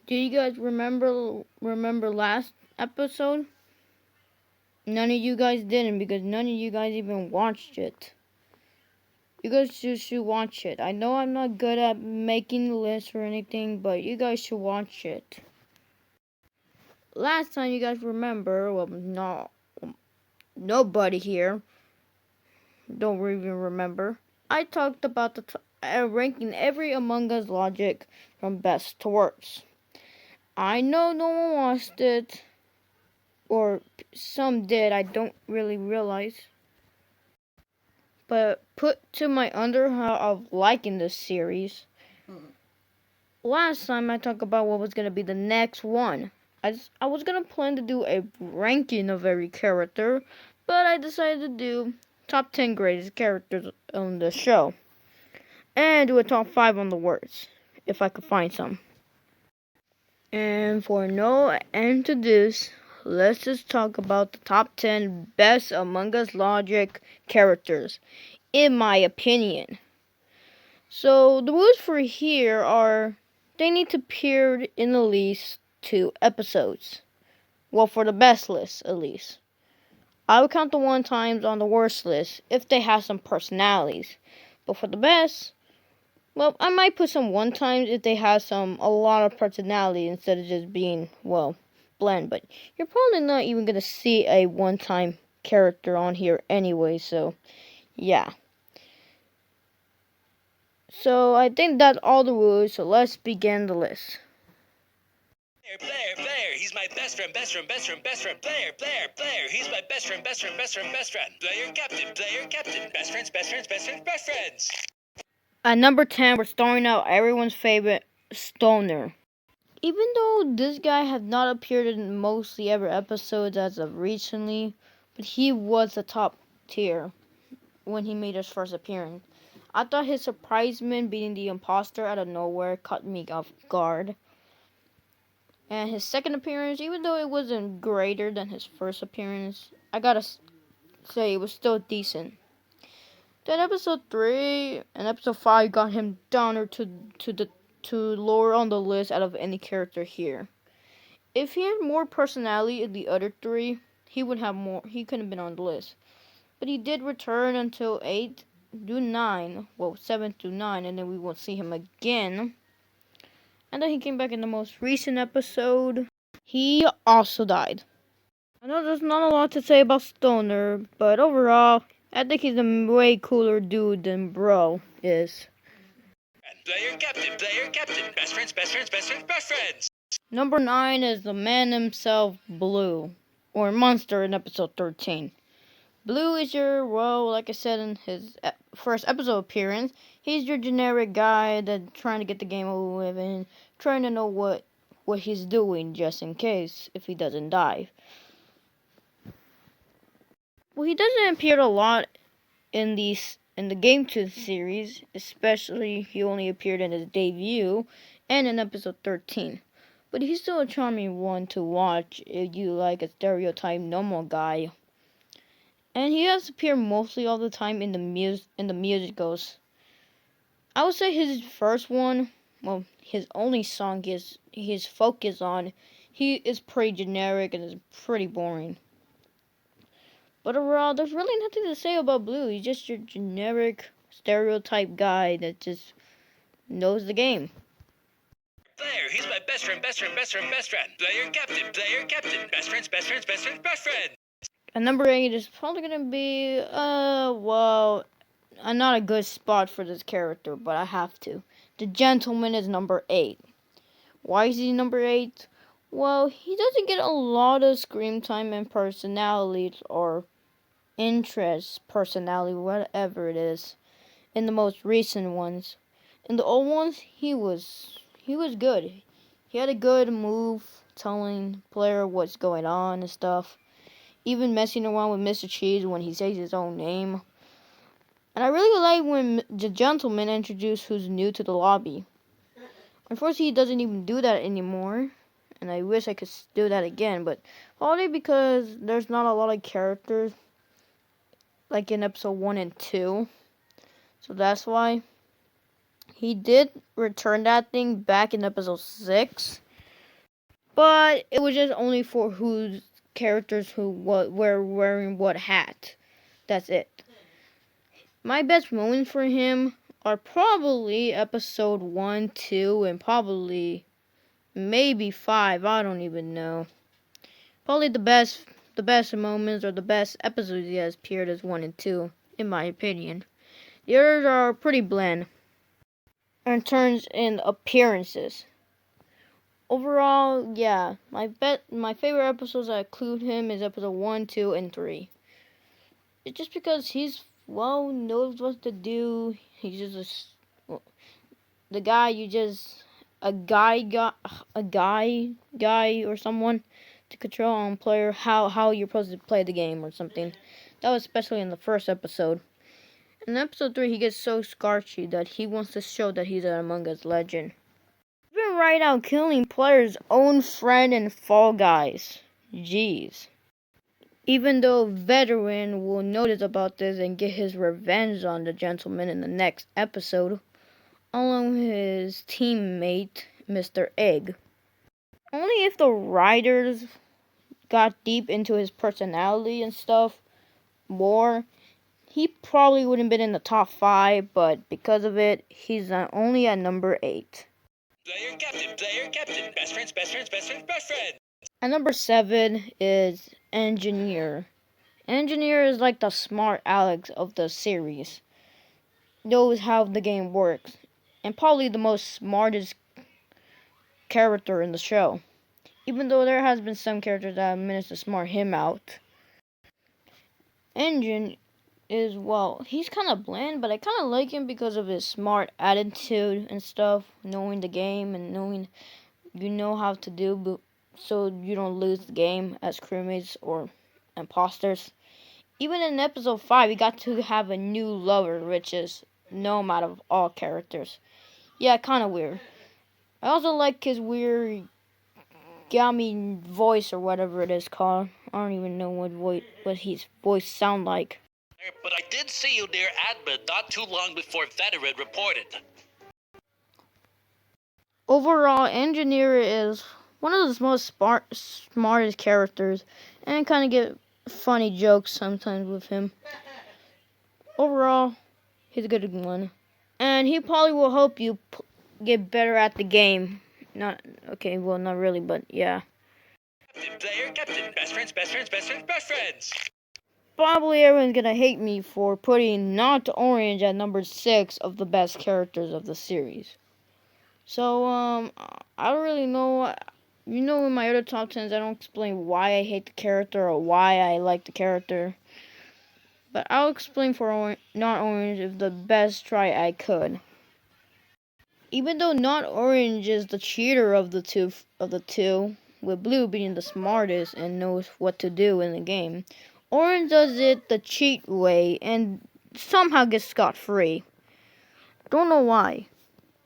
Do you guys remember last episode? None of you guys didn't because none of you guys even watched it. You guys should watch it. I know I'm not good at making the list or anything, but you guys should watch it. Last time you guys remember, well, no, nobody here don't even remember. I talked about ranking every Among Us logic from best to worst. I know no one watched it, or some did. I don't really realize. But put to my underhaul of liking this series. Last time I talked about what was gonna be the next one. I was gonna plan to do a ranking of every character, but I decided to do top 10 greatest characters on the show. And do a top 5 on the worst, if I could find some. And for no end to this, let's just talk about the top 10 best Among Us logic characters, in my opinion. So the rules for here are they need to appear in at least 2 episodes. Well, for the best list, at least. I would count the one times on the worst list if they have some personalities. But for the best, well, I might put some one times if they have a lot of personality instead of just being, well, bland. But you're probably not even gonna see a one time character on here anyway, so yeah. So I think that's all the rules, so let's begin the list. Player, he's my best friend. Player, he's my best friend. Player, captain. Best friends. At number 10, we're starting out everyone's favorite, Stoner. Even though this guy has not appeared in mostly every episodes as of recently, but he was the top tier when he made his first appearance. I thought his surprisement beating the imposter out of nowhere caught me off guard. And his second appearance, even though it wasn't greater than his first appearance, I gotta say it was still decent. Then episode 3 and episode 5 got him downer to lower on the list out of any character here. If he had more personality in the other 3, he would have more. He couldn't have been on the list. But he did return until 8 through 9. Well, 7 through 9, and then we won't see him again. And then he came back in the most recent episode. He also died. I know there's not a lot to say about Stoner, but overall, I think he's a way cooler dude than Bro is. Player, captain. Best friends. Number 9 is the man himself, Blue, or Monster in episode 13. Blue is your, well, like I said in his first episode appearance, he's your generic guy that's trying to get the game over with and trying to know what he's doing just in case if he doesn't die. Well, he doesn't appear a lot in the Game 2 series, especially he only appeared in his debut and in episode 13. But he's still a charming one to watch if you like a stereotype normal guy. And he has appeared mostly all the time in the musicals. I would say his first one, well, his only song his focus on, he is pretty generic and is pretty boring. But overall, there's really nothing to say about Blue. He's just your generic stereotype guy that just knows the game. Player, he's my best friend. Player, captain. Best friends. And number 8 is probably gonna be, not a good spot for this character, but I have to. The Gentleman is number 8. Why is he number 8? Well, he doesn't get a lot of screen time and personality or interest, personality, whatever it is, in the most recent ones. In the old ones, he was good. He had a good move, telling player what's going on and stuff. Even messing around with Mr. Cheese when he says his own name. And I really like when the Gentleman introduced who's new to the lobby. Unfortunately, he doesn't even do that anymore. And I wish I could do that again, but probably because there's not a lot of characters like in episode 1 and 2. So that's why. He did return that thing back in episode 6. but it was just only for whose characters who were wearing what hat. That's it. My best moments for him are probably episode 1, 2, and probably maybe 5. I don't even know. Probably the best moments or the best episodes he has appeared as 1 and 2, in my opinion. The others are pretty bland in terms in appearances. Overall, yeah, my favorite episodes that include him is episode 1, 2, and 3. It's just because he's knows what to do. He's just the guy a guy or someone to control on player how you're supposed to play the game or something. That was especially in the first episode. In episode 3, he gets so scarchy that he wants to show that he's an Among Us legend. He's been right out killing players' own friend in Fall Guys. Jeez. Even though Veteran will notice about this and get his revenge on the gentleman in the next episode, along with his teammate, Mr. Egg. Only if the writers got deep into his personality and stuff more, he probably wouldn't been in the top 5, but because of it, he's only at number 8. Player captain, best friends, best friends, best friends, best friends. At number 7 is Engineer. Engineer is like the smart Alex of the series. Knows how the game works, and probably the most smartest character in the show. Even though there has been some characters that have managed to smart him out. Engine is, he's kind of bland, but I kind of like him because of his smart attitude and stuff, knowing the game and knowing you know how to do so you don't lose the game as crewmates or imposters. Even in episode 5, he got to have a new lover, which is Gnome out of all characters. Yeah, kind of weird. I also like his weird Gami voice or whatever it is called. I don't even know what his voice sound like. But I did see you near admin not too long before Veteran reported. Overall, Engineer is one of the most smartest characters, and kind of get funny jokes sometimes with him. Overall, he's a good one, and he probably will help you get better at the game. Not really, but yeah. Captain, best friends, best friends, best friends, best friends. Probably everyone's gonna hate me for putting Not Orange at number 6 of the best characters of the series. So, I don't really know. You know, in my other top 10s, I don't explain why I hate the character or why I like the character. But I'll explain for Not Orange if the best try I could. Even though Not Orange is the cheater of the two, with Blue being the smartest and knows what to do in the game, Orange does it the cheat way and somehow gets scot-free. Don't know why,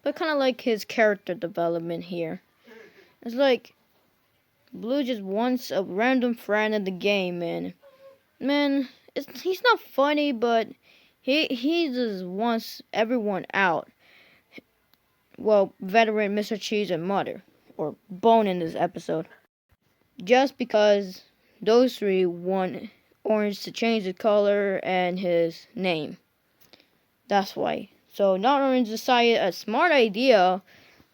but kind of like his character development here. It's like Blue just wants a random friend in the game, and man, he's not funny, but he just wants everyone out. Well, Veteran, Mr. Cheese, and Mother, or Bone in this episode, just because those three want Orange to change the color and his name. That's why. So Not Orange decided a smart idea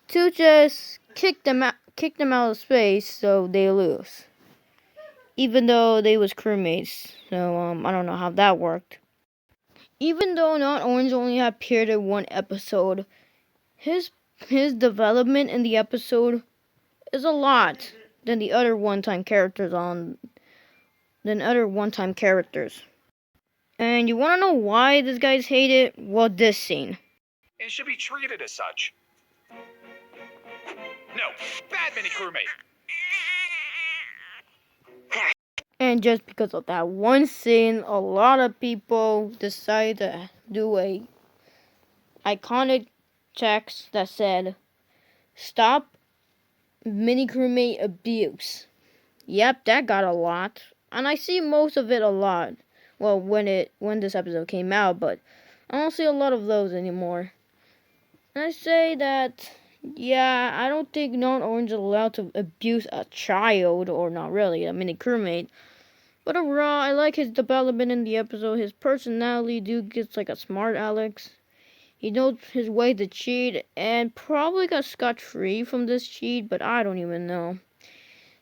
to just kick them out of space so they lose. Even though they was crewmates. So I don't know how that worked. Even though Not Orange only appeared in 1 episode, his development in the episode is a lot than other one-time characters. And you want to know why these guys hate it? Well, this scene. It should be treated as such. No, bad mini crewmate. And just because of that one scene, a lot of people decided to do a iconic text that said, "Stop mini crewmate abuse." Yep, that got a lot. And I see most of it a lot. Well, when this episode came out, but I don't see a lot of those anymore. And I say that Yeah, I don't think non-orange is allowed to abuse a child, or not really, a mini crewmate. But overall, I like his development in the episode. His personality, dude gets like a smart Alex. He knows his way to cheat, and probably got scot-free from this cheat, but I don't even know.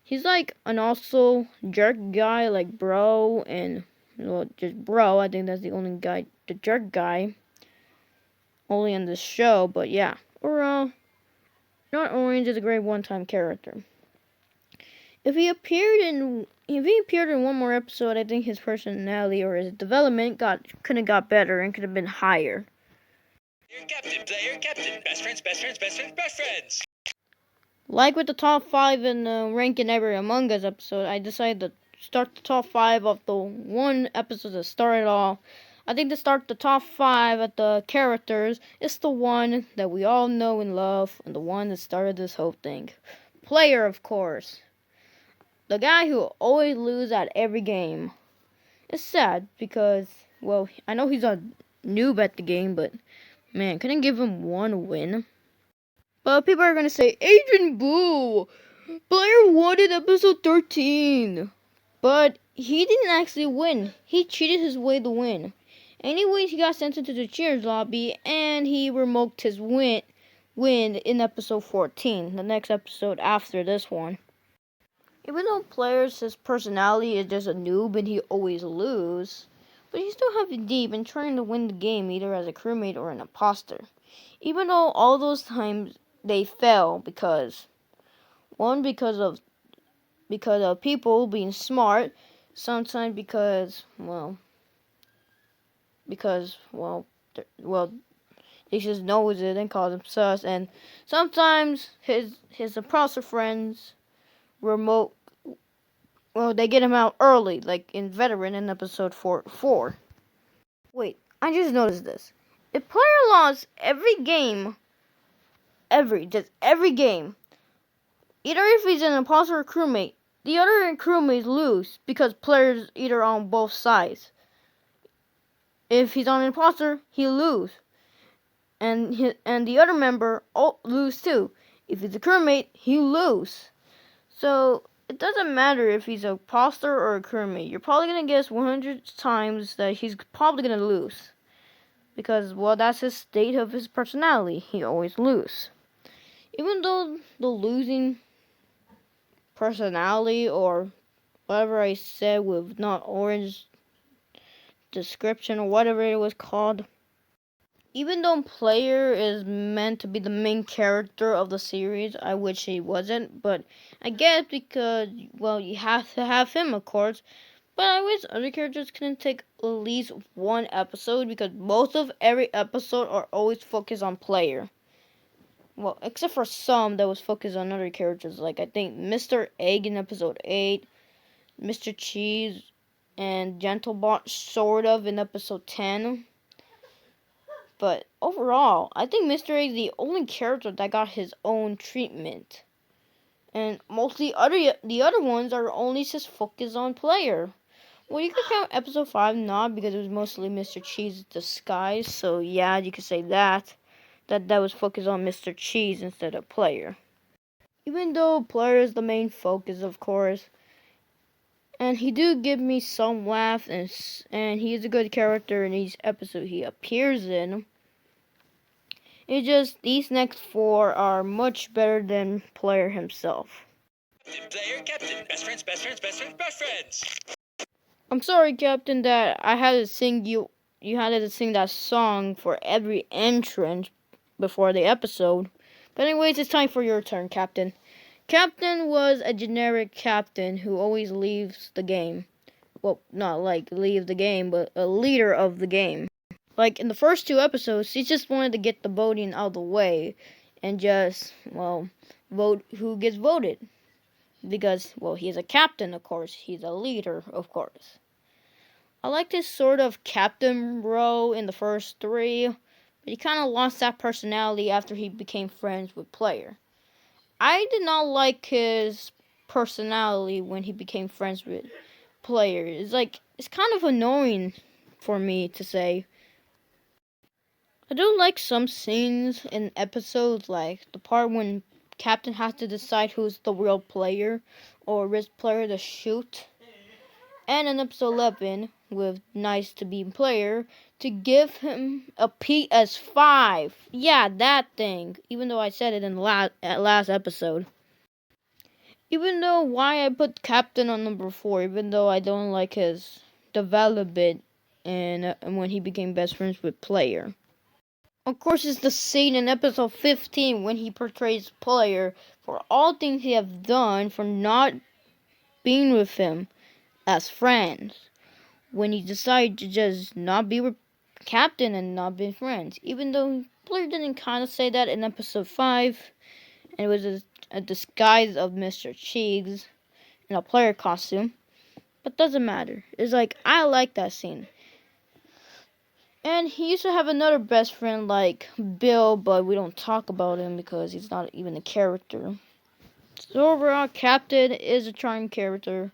He's like an also jerk guy like Bro, and well, just Bro. I think that's the only guy, the jerk guy, only in this show. But yeah, overall, not Orange is a great one-time character. If he appeared in one more episode, I think his personality or his development could have got better and could have been higher. Your captain, player captain. Best friends, best friends, best friends, best friends. Like with the top 5 in the Ranking Every Among Us episode, I decided to start the top 5 of the one episode that started all. I think to start the top 5 at the characters is the one that we all know and love, and the one that started this whole thing. Player, of course. The guy who always loses at every game. It's sad because, well, I know he's a noob at the game, but man, couldn't give him one win. But people are gonna say, Agent Boo! Player won in episode 13! But he didn't actually win. He cheated his way to win. Anyways, he got sent into the cheers lobby, and he removed his win in episode 14, the next episode after this one. Even though players, his personality is just a noob and he always loses, but he still has it deep and trying to win the game either as a crewmate or an imposter. Even though all those times they fail because of people being smart, sometimes he just knows it and calls him sus, and sometimes his imposter friends they get him out early, like in Veteran in episode 4. Wait, I just noticed this. If player lost every game, every game, either if he's an imposter or crewmate, the other crewmates lose because players either on both sides. If he's on an imposter, he lose, and the other member lose too. If he's a crewmate, he lose. So it doesn't matter if he's an imposter or a crewmate. You're probably gonna guess 100 times that he's probably gonna lose, because well, that's his state of his personality. He always loses. Even though the losing personality or whatever I said with not orange description or whatever it was called, even though player is meant to be the main character of the series, I wish he wasn't, but I guess because, well, you have to have him, of course, but I wish other characters couldn't take at least one episode, because most of every episode are always focused on player. Well, except for some that was focused on other characters, like I think Mr. Egg in episode 8, Mr. Cheese, and Gentlebot sort of in episode 10. But overall, I think Mr. Egg is the only character that got his own treatment. And mostly the other ones are only just focused on player. Well, you could count episode 5 not, because it was mostly Mr. Cheese's disguise. So yeah, you could say that was focused on Mr. Cheese instead of player. Even though player is the main focus, of course, and he do give me some laugh, and he is a good character in each episode he appears in. It's just these next 4 are much better than player himself. Captain, player captain. Best friends, best friends, best friends, best friends. I'm sorry, Captain, that I had to sing you had to sing that song for every entrance before the episode. But anyways, it's time for your turn, Captain. Captain was a generic captain who always leaves the game. Well, not like leave the game, but a leader of the game. Like in the first 2 episodes, he just wanted to get the voting out of the way and just, well, vote who gets voted. Because, well, he's a captain, of course. He's a leader, of course. I liked his sort of captain role in the first 3, but he kind of lost that personality after he became friends with Player. I did not like his personality when he became friends with Player. It's kind of annoying for me to say. I do like some scenes in episodes, like the part when Captain has to decide who's the real player or risk player to shoot. And in episode 11, with Nice to be player, to give him a PS5. Yeah, that thing. Even though I said it in the last episode. Even though why I put Captain on number 4, even though I don't like his development and when he became best friends with Player. Of course, it's the scene in episode 15 when he portrays Player for all things he have done for not being with him as friends. When he decided to just not be with Captain and not be friends. Even though Player didn't kind of say that in episode 5, and it was a disguise of Mr. Cheeks in a player costume. But doesn't matter. It's like, I like that scene. And he used to have another best friend like Bill, but we don't talk about him because he's not even a character. So overall, Captain is a charming character.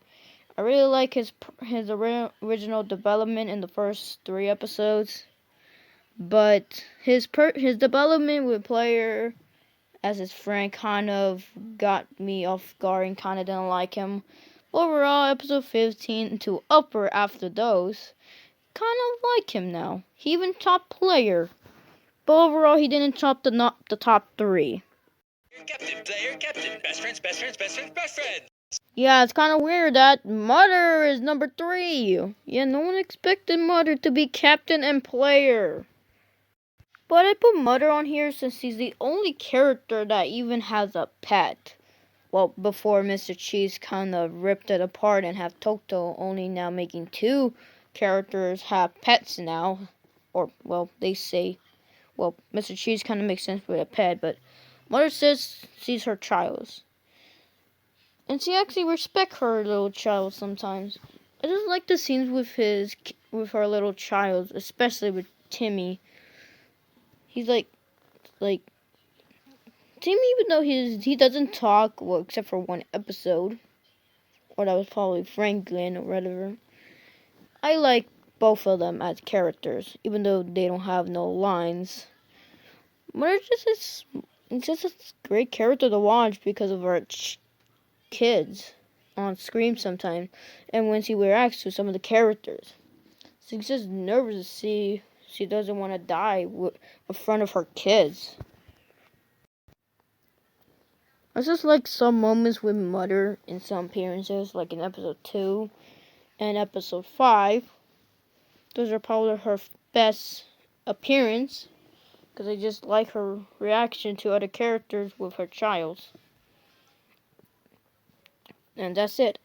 I really like his original development in the first 3 episodes, but his development with Player as his friend kind of got me off guard and kind of didn't like him. Overall, episode 15 to upper after those, kind of like him now. He even topped Player, but overall he didn't top the top 3. Player captain. Best friends, best friends, best friends, best friends. Yeah, it's kind of weird that Mother is number 3. Yeah, no one expected Mother to be captain and Player. But I put Mother on here since he's the only character that even has a pet. Well, before Mr. Cheese kind of ripped it apart and have Toto only now making 2 characters have pets now. Or, well, they say, well, Mr. Cheese kind of makes sense with a pet, but Mother says she's her child. And she actually respects her little child sometimes. I just like the scenes with her little child, especially with Timmy. He's like Timmy, even though he doesn't talk, well, except for one episode, or that was probably Franklin or whatever. I like both of them as characters, even though they don't have no lines. But it's just a great character to watch because of her kids on screen sometimes, and when she reacts to some of the characters. She's just nervous to see she doesn't want to die in front of her kids. I just like some moments with Mother in some appearances, like in episode 2 and episode 5. Those are probably her best appearance, because I just like her reaction to other characters with her child. And that's it.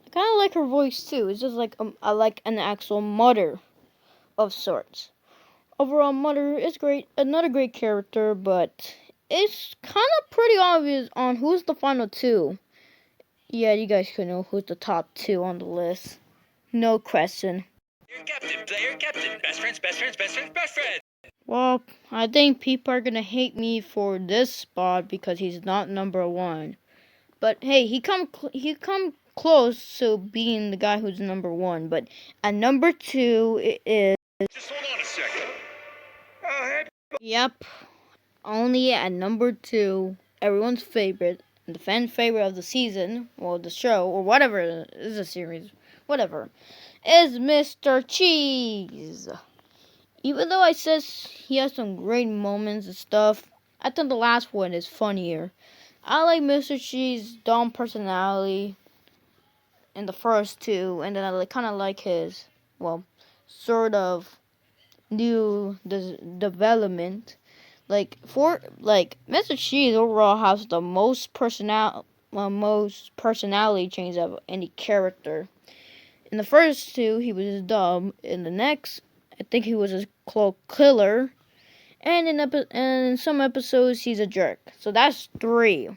I kind of like her voice too. It's just like I like an actual Mother of sorts. Overall, Mother is great, another great character, but it's kind of pretty obvious on who's the final 2. Yeah, you guys could know who's the top 2 on the list. No question. Player captain. Best friends, best friends, best friends, best friends. Well, I think people are gonna hate me for this spot because he's not number 1. But hey, he come close to being the guy who's number 1. But at number 2, it is. Just hold on a second. Oh, hey. Yep. Only at number 2, everyone's favorite, the fan favorite of the season, or the show, or whatever it is, a series, whatever, is Mr. Cheese. Even though I says he has some great moments and stuff, I think the last one is funnier. I like Mr. Cheese's dumb personality in the first 2, and then I kind of like his, well, sort of new development. Mr. Cheese overall has the most personality change of any character. In the first 2, he was dumb. In the next, I think he was a cloak killer. And in some episodes, he's a jerk. So that's 3.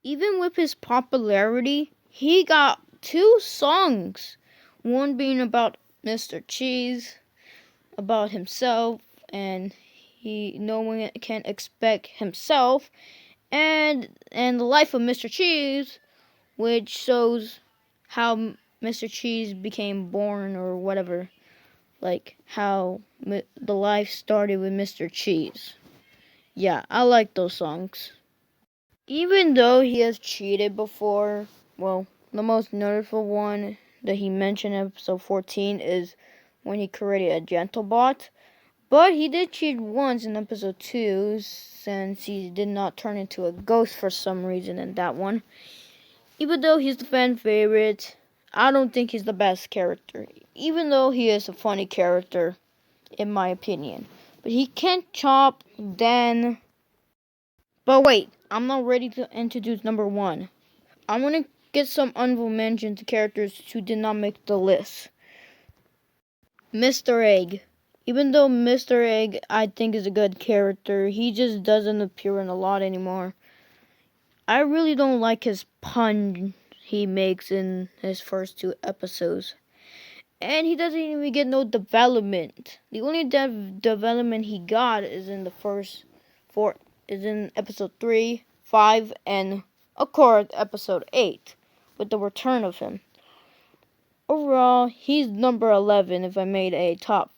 Even with his popularity, he got 2 songs. One being about Mr. Cheese, about himself, and no one can expect himself, and the life of Mr. Cheese, which shows how Mr. Cheese became born or whatever. like how the life started with Mr. Cheese. Yeah, I like those songs. Even though he has cheated before, well, the most notable one that he mentioned in episode 14 is when he created a Gentlebot. But he did cheat once in episode 2 since he did not turn into a ghost for some reason in that one. Even though he's the fan favorite, I don't think he's the best character. Even though he is a funny character, in my opinion. But he can't chop then. But wait, I'm not ready to introduce number 1. I'm gonna get some honorable mention to characters who did not make the list. Mr. Egg. Even though Mr. Egg I think is a good character, he just doesn't appear in a lot anymore. I really don't like his pun he makes in his first 2 episodes. And he doesn't even get no development. The only development he got is in the first 4, is in episode 3, 5, and of course episode 8, with the return of him. Overall, he's number 11 if I made a top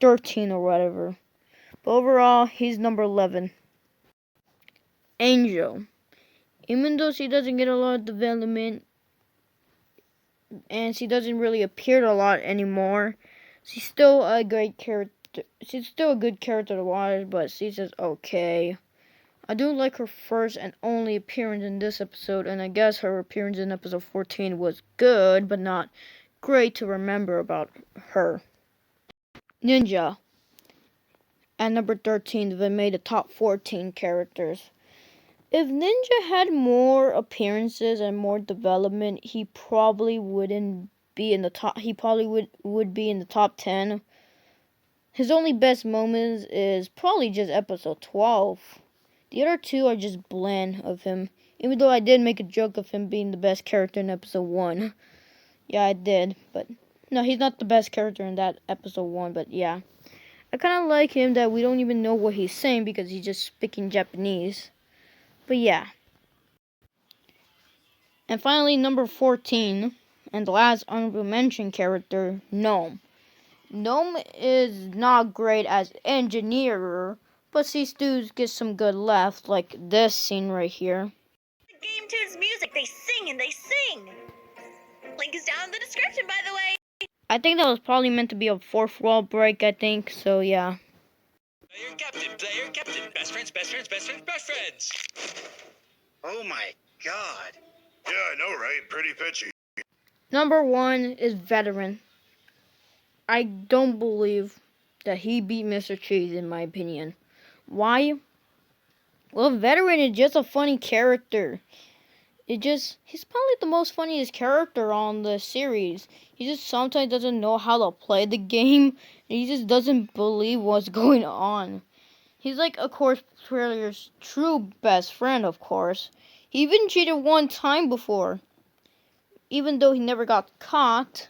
13 or whatever. But overall, he's number 11. Angel. Even though she doesn't get a lot of development, and she doesn't really appear a lot anymore, she's still a great character. She's still a good character to watch, but she's just okay. I do like her first and only appearance in this episode, and I guess her appearance in episode 14 was good, but not great to remember about her. Ninja. At number 13, they made the top 14 characters. If Ninja had more appearances and more development, he probably wouldn't be in the top. He probably would be in the top 10. His only best moments is probably just episode 12. The other 2 are just bland of him. Even though I did make a joke of him being the best character in episode 1. Yeah, I did. But no, he's not the best character in that episode 1. But yeah. I kind of like him that we don't even know what he's saying because he's just speaking Japanese. But yeah. And finally, number 14, and the last honorable mention character, Gnome. Gnome is not great as engineer, but she still gets some good laughs, like this scene right here. The game tunes music, they sing and they sing. Link is down in the description, by the way. I think that was probably meant to be a fourth wall break, I think, so yeah. Player captain. Best friends, best friends, best friends, best friends. Oh my god. Yeah, I know, right? Pretty pitchy. Number 1 is Veteran. I don't believe that he beat Mr. Cheese, in my opinion. Why? Well, Veteran is just a funny character. He's probably the most funniest character on the series. He just sometimes doesn't know how to play the game, and he just doesn't believe what's going on. He's like, of course, Player's true best friend, of course. He even cheated one time before, even though he never got caught.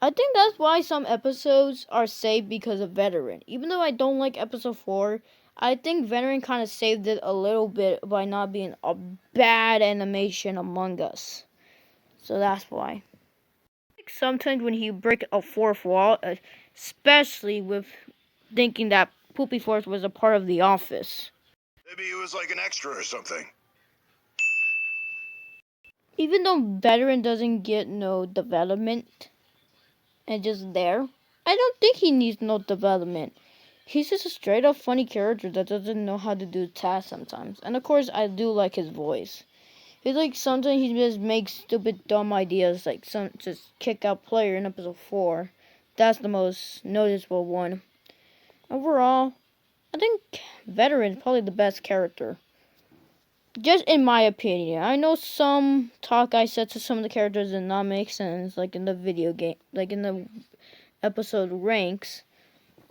I think that's why some episodes are saved because of Veteran. Even though I don't like episode 4, I think Veteran kind of saved it a little bit by not being a bad animation Among Us. So that's why. Sometimes when he breaks a fourth wall, especially with thinking that Poopy Force was a part of The Office. Maybe he was like an extra or something. Even though Veteran doesn't get no development and just there, I don't think he needs no development. He's just a straight up funny character that doesn't know how to do tasks sometimes. And of course, I do like his voice. He's like, sometimes he just makes stupid, dumb ideas, like just kick out Player in episode 4. That's the most noticeable one. Overall, I think Veteran is probably the best character. Just in my opinion. I know some talk I said to some of the characters did not make sense, like in the video game, like in the episode ranks.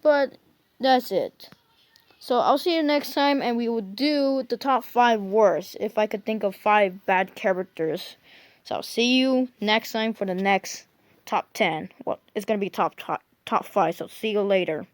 But that's it. So I'll see you next time, and we will do the top 5 worst, if I could think of 5 bad characters. So I'll see you next time for the next top 10. Well, it's going to be top 5, so see you later.